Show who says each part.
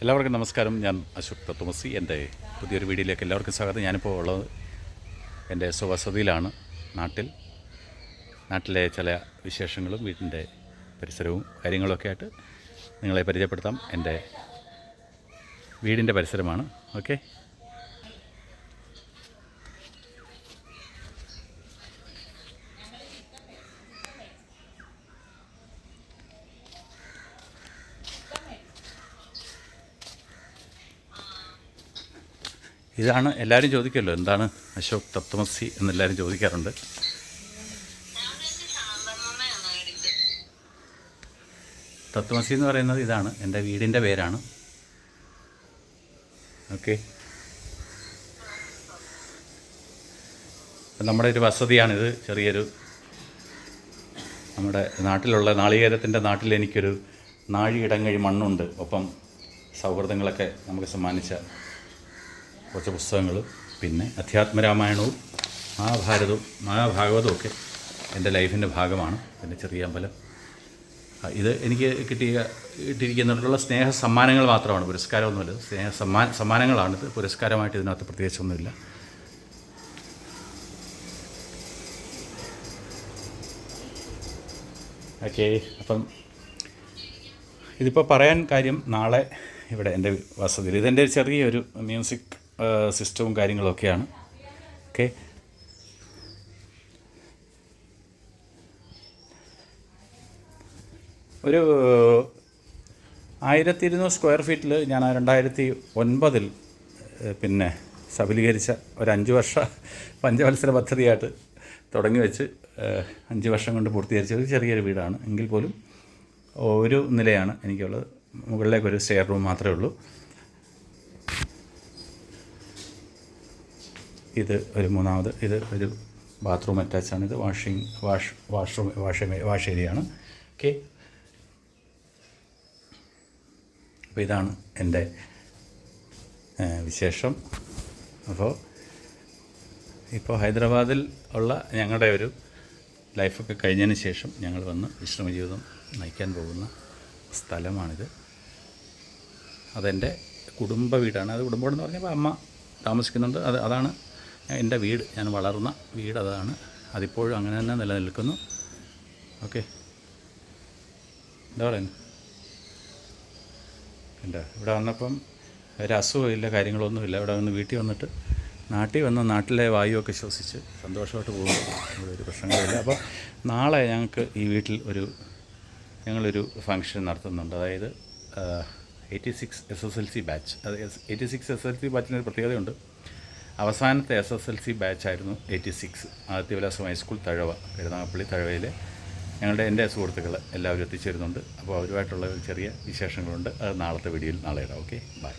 Speaker 1: എല്ലാവർക്കും നമസ്കാരം. ഞാൻ അശോക് തത്വമസി. എൻ്റെ പുതിയൊരു വീഡിയോയിലേക്ക് എല്ലാവർക്കും സ്വാഗതം. ഞാനിപ്പോൾ ഉള്ളത് എൻ്റെ സ്വവസതിയിലാണ്. നാട്ടിലെ ചില വിശേഷങ്ങളും വീടിൻ്റെ പരിസരവും കാര്യങ്ങളൊക്കെ ആയിട്ട് നിങ്ങളെ പരിചയപ്പെടുത്താം. എൻ്റെ വീടിൻ്റെ പരിസരമാണ്. ഓക്കെ, ഇതാണ് എല്ലാവരും ചോദിക്കുമല്ലോ, എന്താണ് അശോക് തത്വമസി എന്നെല്ലാവരും ചോദിക്കാറുണ്ട്. തത്വമസി എന്ന് പറയുന്നത് ഇതാണ്, എൻ്റെ വീടിൻ്റെ പേരാണ്. ഓക്കെ, നമ്മുടെ ഒരു വസതിയാണിത്. ചെറിയൊരു നമ്മുടെ നാട്ടിലുള്ള നാളികേരത്തിൻ്റെ നാട്ടിൽ എനിക്കൊരു നാഴിയിടങ്ങഴി മണ്ണുണ്ട്. ഒപ്പം സൗഹൃദങ്ങളൊക്കെ നമുക്ക് സമ്മാനിച്ച കുറച്ച് പുസ്തകങ്ങളും പിന്നെ അധ്യാത്മരാമായണവും മഹാഭാഗവതവും ഒക്കെ എൻ്റെ ലൈഫിൻ്റെ ഭാഗമാണ്. പിന്നെ ചെറിയ അമ്പലം. ഇത് എനിക്ക് കിട്ടിയിരിക്കുന്നിടത്തുള്ള സ്നേഹ സമ്മാനങ്ങൾ മാത്രമാണ്, പുരസ്കാരമൊന്നുമില്ല. സമ്മാനങ്ങളാണിത്. പുരസ്കാരമായിട്ട് ഇതിനകത്ത് പ്രത്യേകിച്ചൊന്നുമില്ല. ഓക്കെ, അപ്പം ഇതിപ്പോൾ പറയാൻ കാര്യം, നാളെ ഇവിടെ എൻ്റെ വസതിയിൽ ഇതെൻ്റെ ചെറിയൊരു മ്യൂസിക് സിസ്റ്റവും കാര്യങ്ങളൊക്കെയാണ്. ഓക്കെ, ഒരു 1200 സ്ക്വയർ ഫീറ്റിൽ ഞാൻ 2009 പിന്നെ സബലീകരിച്ച ഒരു 5 വർഷ പഞ്ചവത്സര പദ്ധതിയായിട്ട് തുടങ്ങി വെച്ച് 5 വർഷം കൊണ്ട് പൂർത്തീകരിച്ച ഒരു ചെറിയൊരു വീടാണ്. എങ്കിൽ പോലും ഒരു നിലയാണ് എനിക്കുള്ളത്. മുകളിലേക്കൊരു സ്റ്റെയർ റൂം മാത്രമേ ഉള്ളൂ. ഇത് ഒരു മൂന്നാമത്, ഇത് ഒരു ബാത്റൂം അറ്റാച്ചാണ്. ഇത് വാഷ് ഏരിയയാണ്. ഓക്കെ, അപ്പോൾ ഇതാണ് എൻ്റെ വിശേഷം. ഇപ്പോൾ ഹൈദരാബാദിൽ ഉള്ള ഞങ്ങളുടെ ഒരു ലൈഫൊക്കെ കഴിഞ്ഞതിന് ശേഷം ഞങ്ങൾ വന്ന് വിശ്രമ ജീവിതം നയിക്കാൻ പോകുന്ന സ്ഥലമാണിത്. അതെൻ്റെ കുടുംബ വീടാണ്. അത് കുടുംബമെന്ന് പറഞ്ഞപ്പോൾ അമ്മ താമസിക്കുന്നുണ്ട്. അതാണ് എൻ്റെ വീട്. ഞാൻ വളർന്ന വീട് അതാണ്. അതിപ്പോഴും അങ്ങനെ തന്നെ നിലനിൽക്കുന്നു. ഓക്കെ, എന്താ പറയുന്നത്, എന്താ ഇവിടെ വന്നപ്പം ഒരു അസുഖമില്ല, കാര്യങ്ങളൊന്നുമില്ല. ഇവിടെ വന്ന് വീട്ടിൽ വന്നിട്ട് നാട്ടിൽ വന്ന് നാട്ടിലെ വായുവൊക്കെ ശ്വസിച്ച് സന്തോഷമായിട്ട് പോകുന്നു. ഇവിടെ ഒരു പ്രശ്നങ്ങളില്ല. അപ്പോൾ നാളെ ഞങ്ങൾക്ക് ഈ വീട്ടിൽ ഞങ്ങളൊരു ഫംഗ്ഷൻ നടത്തുന്നുണ്ട്. അതായത് 86 SSLC ബാച്ച്. അത് 86 SSLC ബാച്ചിനൊരു പ്രത്യേകതയുണ്ട്. അവസാനത്തെ SSLC ബാച്ചായിരുന്നു 86. ആദ്യത്തെ വിലാസം ഹൈസ്കൂൾ തഴവ, പെരുന്നാഗപ്പള്ളി തഴവയിലെ എൻ്റെ സുഹൃത്തുക്കൾ എല്ലാവരും എത്തിച്ചേരുന്നുണ്ട്. അപ്പോൾ അവരുമായിട്ടുള്ള ഒരു ചെറിയ വിശേഷങ്ങളുണ്ട്. അത് നാളത്തെ വീഡിയോയിൽ നാളെ ഇടാം. Okay, by.